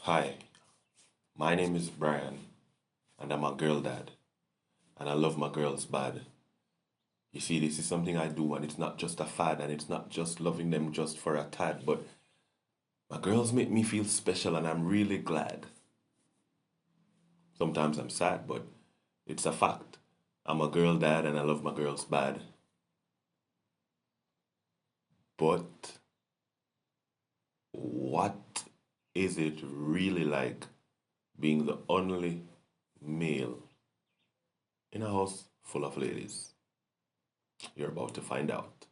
Hi, my name is Brian, and I'm a girl dad, and I love my girls bad. You see, this is something I do, and it's not just a fad, and it's not just loving them just for a tad, but my girls make me feel special, and I'm really glad. Sometimes I'm sad, but it's a fact. I'm a girl dad, and I love my girls bad. But what is it really like being the only male in a house full of ladies? You're about to find out.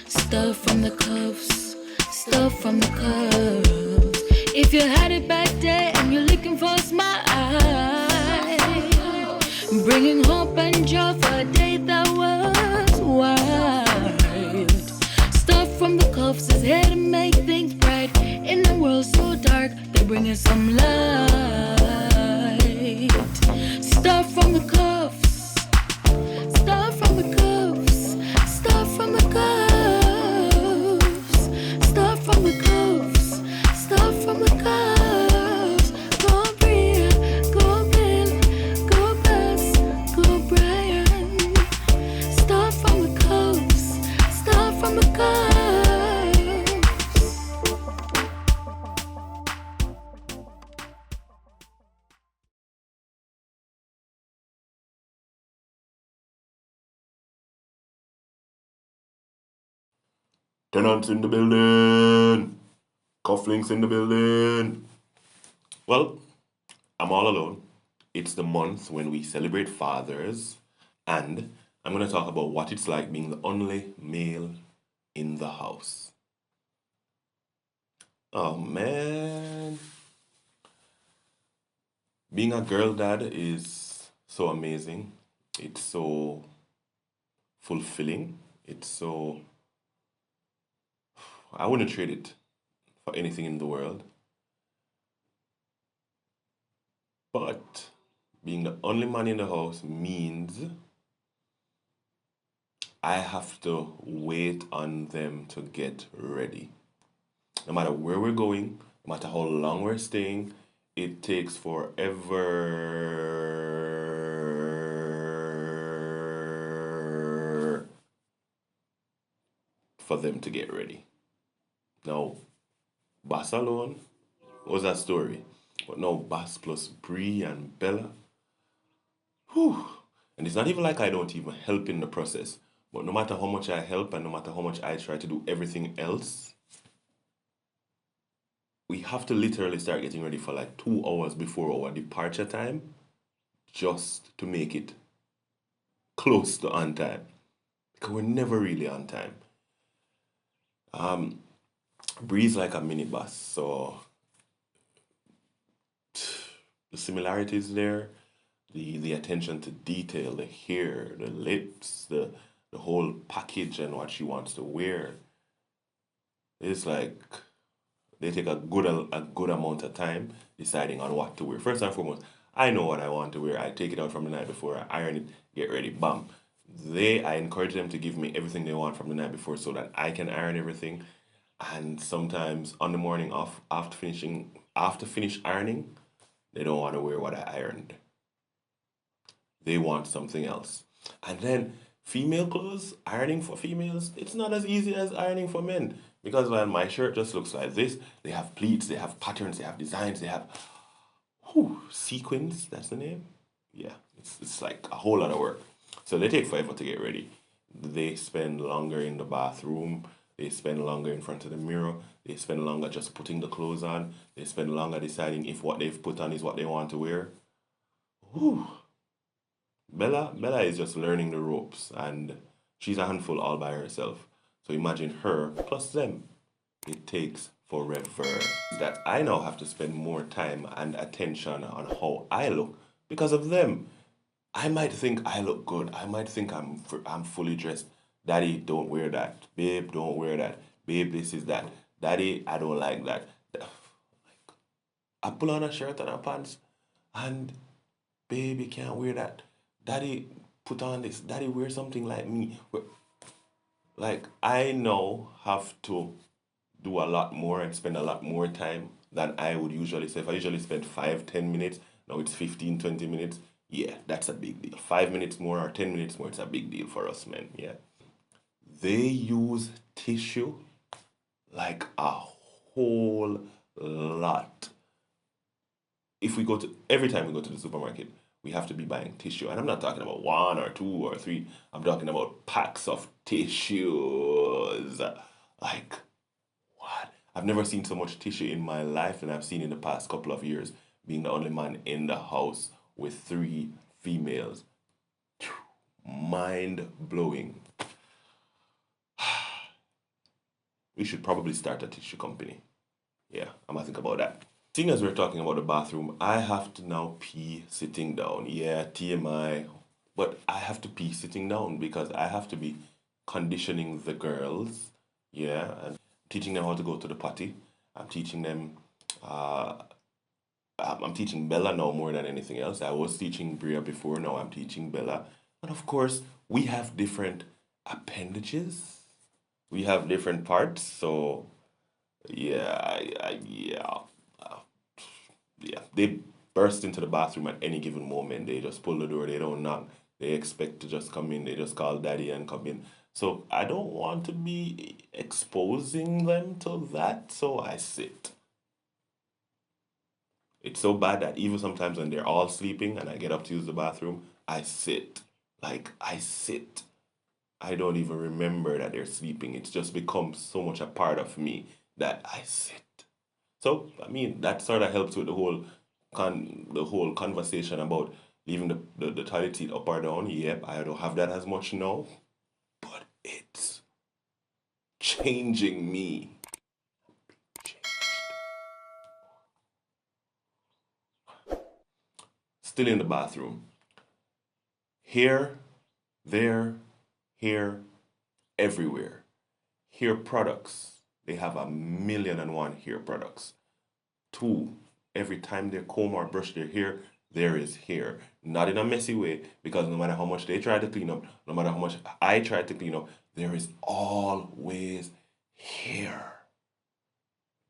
Stuff from the cuffs, stuff from the cuffs. If you had it back there and you're looking for a smile, bringing hope and joy for a day that was wild. Stuff from the cuffs is here to make things bright. In a world so dark, they're bringing some light. Stuff from the cuffs. Start from the coast, start from the coast, start from the coast, start from the coast. Go Bria, go Bill, go Bess, go Brian. Start from the coast, start from the coast. Tenants in the building. Cufflinks in the building. Well, I'm all alone. It's the month when we celebrate fathers, and I'm going to talk about what it's like being the only male in the house. Oh man. Being a girl dad is so amazing. It's so fulfilling. It's so. I wouldn't trade it for anything in the world. But being the only man in the house means I have to wait on them to get ready. No matter where we're going, no matter how long we're staying, it takes forever for them to get ready. Now, Bass alone was that story. But now Bass plus Bree and Bella. Whew. And it's not even like I don't even help in the process. But no matter how much I help and no matter how much I try to do everything else, we have to literally start getting ready for like 2 hours before our departure time just to make it close to on time. Because we're never really on time. Um, Bree's like a mini bus, so the similarities there, the attention to detail, the hair, the lips, the whole package and what she wants to wear. It's like they take a good amount of time deciding on what to wear. First and foremost, I know what I want to wear. I take it out from the night before, I iron it, get ready, bam. I encourage them to give me everything they want from the night before so that I can iron everything. And sometimes on the morning off after finish ironing, they don't want to wear what I ironed. They want something else. And then female clothes, ironing for females, it's not as easy as ironing for men. Because when my shirt just looks like this, they have pleats, they have patterns, they have designs, they have sequins, that's the name? Yeah, it's like a whole lot of work. So they take forever to get ready. They spend longer in the bathroom, they spend longer in front of the mirror, they spend longer just putting the clothes on, they spend longer deciding if what they've put on is what they want to wear. Whew. Bella is just learning the ropes and she's a handful all by herself. So imagine her plus them. It takes forever. That I now have to spend more time and attention on how I look because of them. I might think I look good. I might think I'm fully dressed. Daddy, don't wear that. Babe, don't wear that. Babe, this is that. Daddy, I don't like that. I pull on a shirt and a pants and baby can't wear that. Daddy, put on this. Daddy, wear something like me. Like, I now have to do a lot more and spend a lot more time than I would usually. So if I usually spend 5, 10 minutes, now it's 15, 20 minutes. Yeah, that's a big deal. 5 minutes more or 10 minutes more, it's a big deal for us, man. Yeah. They use tissue like a whole lot. If we go to every time we go to the supermarket, we have to be buying tissue. And I'm not talking about one or two or three. I'm talking about packs of tissues. Like, what? I've never seen so much tissue in my life than I've seen in the past couple of years, being the only man in the house with 3 females. Mind blowing. We should probably start a tissue company. Yeah, I'm gonna think about that. Seeing as we're talking about the bathroom, I have to now pee sitting down. Yeah, TMI. But I have to pee sitting down because I have to be conditioning the girls. Yeah, and teaching them how to go to the potty. I'm teaching them, uh, I'm teaching Bella now more than anything else. I was teaching Bria before, now I'm teaching Bella. And of course, we have different appendages. We have different parts, so yeah, yeah. They burst into the bathroom at any given moment. They just pull the door. They don't knock. They expect to just come in. They just call daddy and come in. So I don't want to be exposing them to that. So I sit. It's so bad that even sometimes when they're all sleeping and I get up to use the bathroom, I sit. Like I sit. I don't even remember that they're sleeping. It's just become so much a part of me that I sit. So I mean that sort of helps with the whole conversation about leaving the toilet seat up or down. Yep, I don't have that as much now, but it's changing me. Still in the bathroom. Here, there, here, everywhere. Hair products. They have 1,000,001 hair products. Two, every time they comb or brush their hair, there is hair. Not in a messy way, because no matter how much they try to clean up, no matter how much I try to clean up, there is always hair.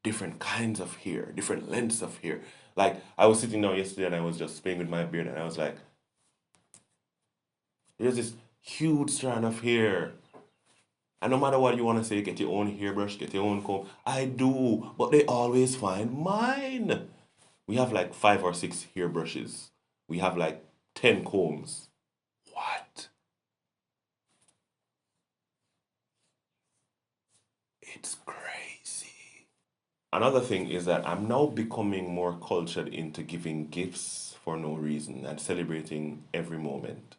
Different kinds of hair, different lengths of hair. Like, I was sitting down yesterday and I was just playing with my beard and I was like, there's this huge strand of hair. And no matter what you want to say, get your own hairbrush, get your own comb. I do, but they always find mine. We have like 5 or 6 hairbrushes. We have like 10 combs. What? It's crazy. Another thing is that I'm now becoming more cultured into giving gifts for no reason and celebrating every moment.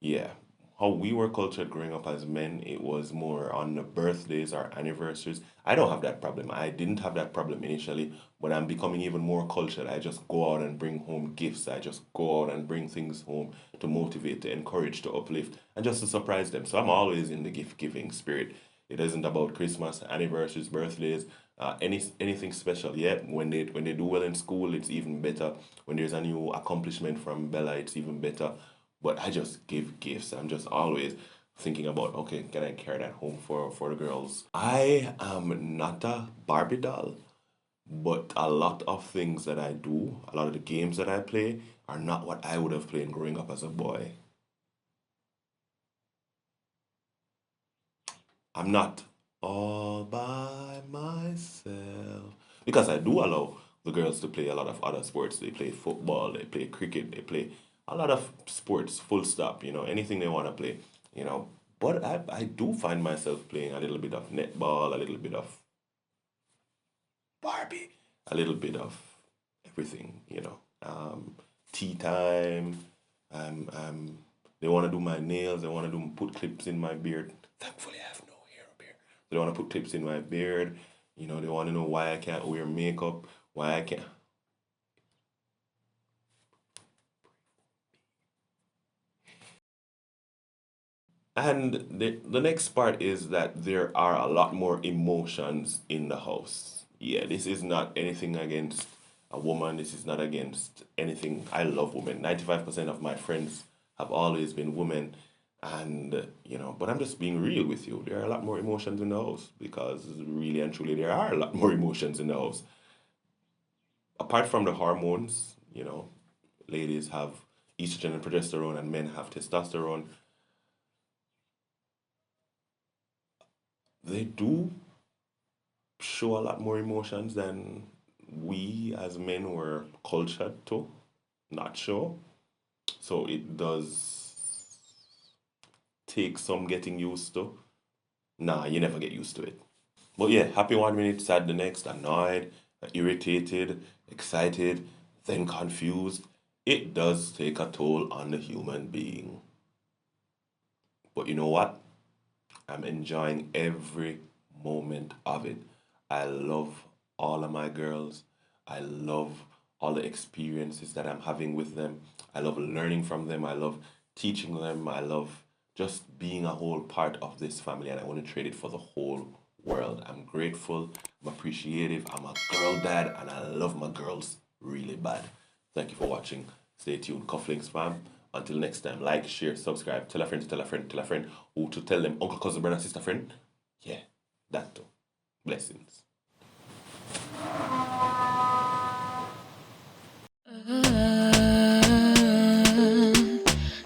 Yeah, how we were cultured growing up as men, it was more on the birthdays or anniversaries. I don't have that problem. I didn't have that problem initially, but I'm becoming even more cultured. I just go out and bring home gifts. I just go out and bring things home to motivate, to encourage, to uplift, and just to surprise them. So I'm always in the gift giving spirit. It isn't about Christmas, anniversaries, birthdays, anything special. Yeah, when they do well in school, it's even better. When there's a new accomplishment from Bella, it's even better. But I just give gifts. I'm just always thinking about, okay, can I carry that home for the girls? I am not a Barbie doll, but a lot of things that I do, a lot of the games that I play, are not what I would have played growing up as a boy. I'm not all by myself. Because I do allow the girls to play a lot of other sports. They play football, they play cricket, they play a lot of sports, full stop, anything they want to play. But I do find myself playing a little bit of netball, a little bit of Barbie, a little bit of everything. Tea time. They want to do my nails, they want to put clips in my beard. Thankfully, I have no hair up here. They want to put clips in my beard. They want to know why I can't wear makeup, why I can't. And the next part is that there are a lot more emotions in the house. Yeah, this is not anything against a woman. This is not against anything. I love women. 95% of my friends have always been women. And, but I'm just being real with you. There are a lot more emotions in the house because really and truly there are a lot more emotions in the house. Apart from the hormones, ladies have estrogen and progesterone and men have testosterone. They do show a lot more emotions than we as men were cultured to not show. So it does take some getting used to. Nah, you never get used to it. But yeah, happy 1 minute, sad the next, annoyed, irritated, excited, then confused. It does take a toll on the human being. But you know what? I'm enjoying every moment of it. I love all of my girls. I love all the experiences that I'm having with them. I love learning from them. I love teaching them. I love just being a whole part of this family, and I want to trade it for the whole world. I'm grateful. I'm appreciative. I'm a girl dad, and I love my girls really bad. Thank you for watching. Stay tuned. Cufflinks fam. Until next time, like, share, subscribe, tell a friend to tell a friend, tell a friend, who to tell them uncle, cousin, brother, sister, friend. Yeah, that too. Blessings.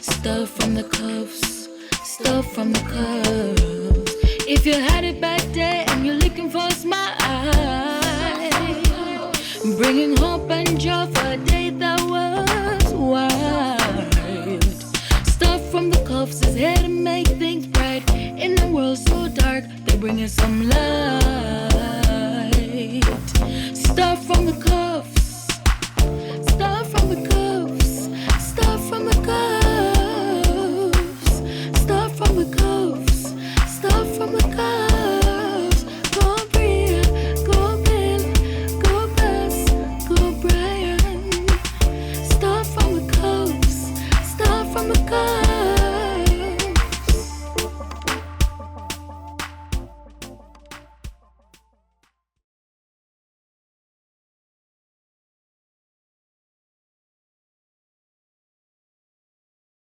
Stuff from the cuffs, stuff from the cuffs. If you had it back there and you're looking for a smile, bringing home